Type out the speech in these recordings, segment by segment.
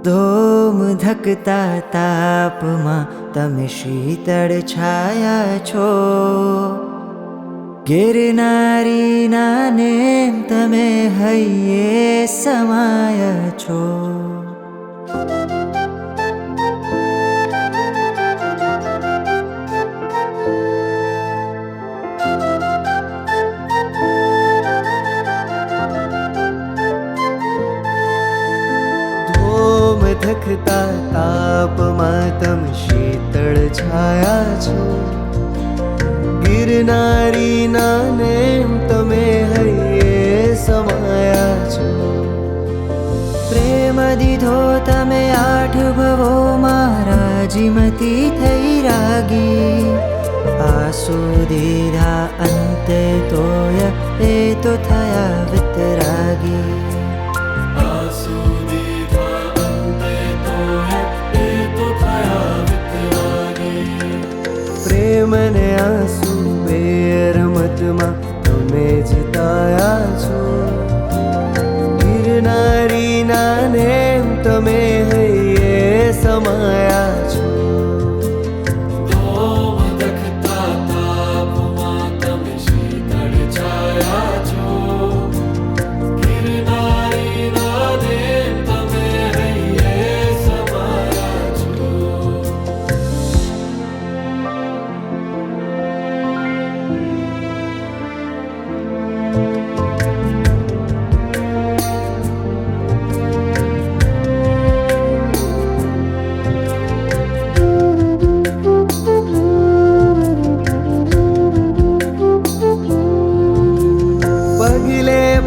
ધોમ ધકતા તાપમાં તમે શીતળ છાયા છો, ગિરનારીના નેમ તમે હૈયે સમાયા છો. ધકતા તાપમાં તમે શીતળ છાયા છો, ગિરનારીના નેમ તમે હૈયે સમાયા છો. પ્રેમ દીધો તમે આઠ ભવોમાં રાજીમતી થઈ રાગી, આંસુ દીધા અંતે તોય એ તો થયા વિતરાગી. પ્રેમને આંસુ બે રમતમાં તમે જીતાયા છો, ગિરનારીના નેમ તમે હૈયે સમાયા છો.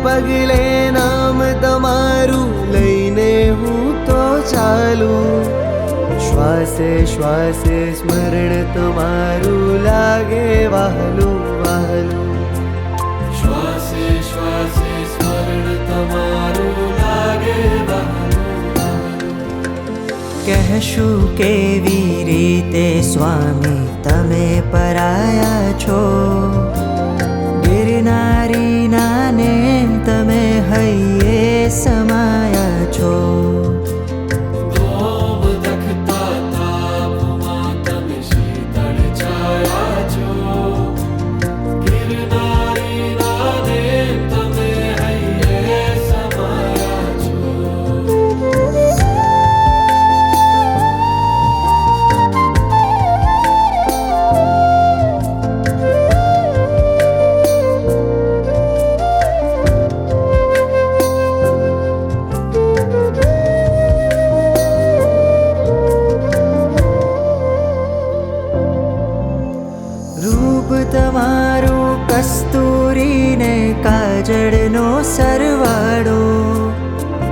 પગલે નામ તમારું લઈને હું તો ચાલું, શ્વાસે શ્વાસે સ્મરણ તમારું લાગે વહાલું વહાલું. શ્વાસે શ્વાસે સ્મરણ તમારું લાગે વહાલું વહાલું. કહેશું કેવી રીતે સ્વામી તમે પરાયા છો, ગિરનારીના નેમ તમે હૈયે સમાયા છો. રૂપ તમારું કસ્તુરીને કાજળનો સરવાળો,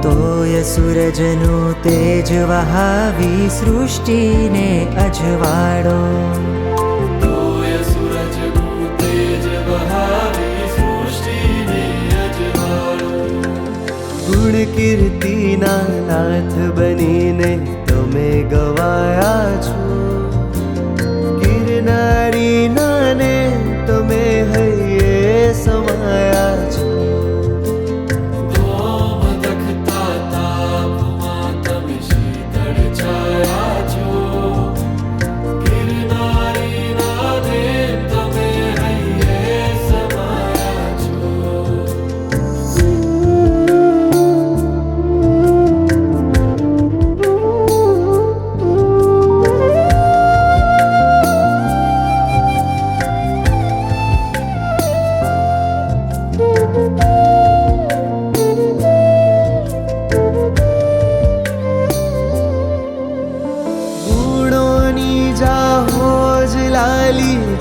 તોય સૂરજનું તેજ વહાવી સૃષ્ટિને અજવાળો. તોય સૂરજનું તેજ વહાવી સૃષ્ટિને અજવાળો. ગુણ કીર્તિના નાથ બનીને તમે ગવાયા છો, ગિરનારીના નેમ તમે હૈયે સમાયા છો.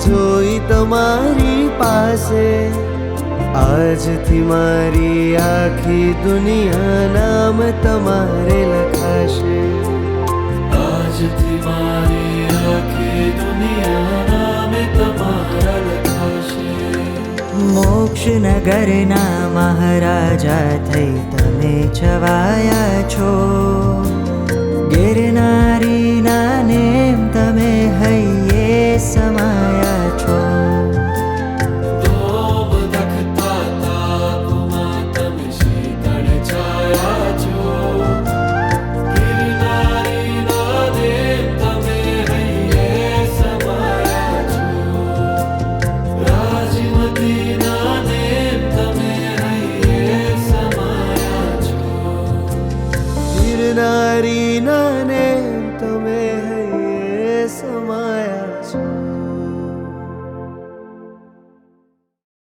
જોઈ તમારી પાસે, આજથી મારી આખી દુનિયા નામ તમારે લખાશે. આજથી મારી આખી દુનિયા નામે તમારા લખાશે. મોક્ષ નગરના મહારાજા થઈ તમે છવાયા છો, ગિરનાર